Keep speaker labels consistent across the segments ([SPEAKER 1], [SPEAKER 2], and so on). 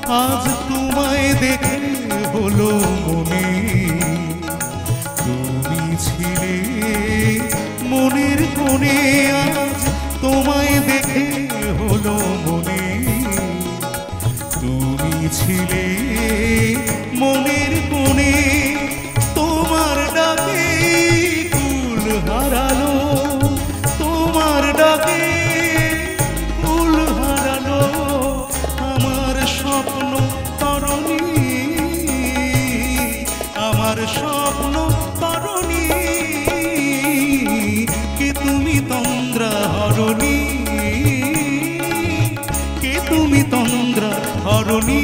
[SPEAKER 1] আজ তোমায় দেখে হলো মনে তুমি ছিলে মনের কোণে। আজ তোমায় দেখে হলো মনে তুমি ছিলে মনের কোণে। তোমার ডাকে কুল হারালো, তোমার ডাকে কুল হারালো আমার স্বপ্ন তরণী, আমার স্বপ্ন তরণী। কে তুমি তন্দ্রা হরণী, কে তুমি তন্দ্রা হরণী।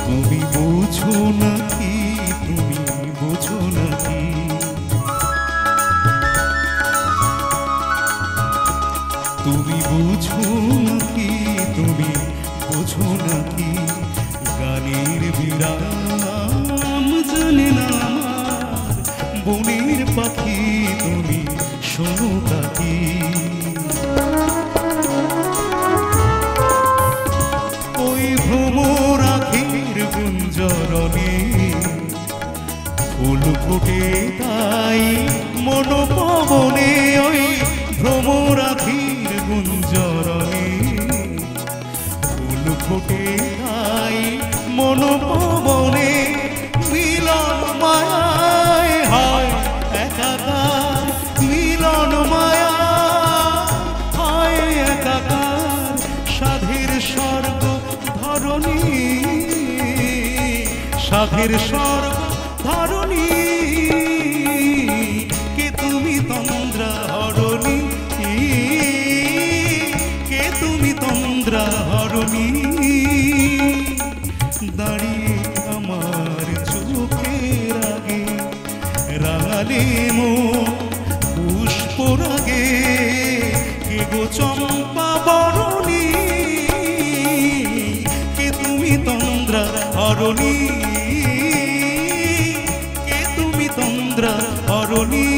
[SPEAKER 1] তুমি বোঝো নাকি, তুমি বোঝো নাকি, তুমি বোঝো নাকি, তুমি বোঝো নাকি গানের বিরাম জানে না আমার বনের পাখি। তুমি শোনো কাকি, ওই ভ্রমর আখির গুঞ্জরণে ফুল ফুটে তাই মনোপবনে। ওই ভ্রমর আখির গুঞ্জরণে ফুল ফুটে তাই মনোপবনে। মিলন মায়ায় হয় একাকার, মিলন মায়া হয় একাকার সাধের স্বর্গ ধরণী, সাধের স্বর্গ ধরণী। কে তুমি তন্দ্রা হরণী, কে তুমি তন্দ্রা হরণী। দাঁড়িয়ে আমার চোখের আগে রাঙালে মন পুষ্প রাগে। কে গো চম্পা বরণী, কে তুমি তন্দ্রা হরণী, কে তুমি তন্দ্রা হরণী।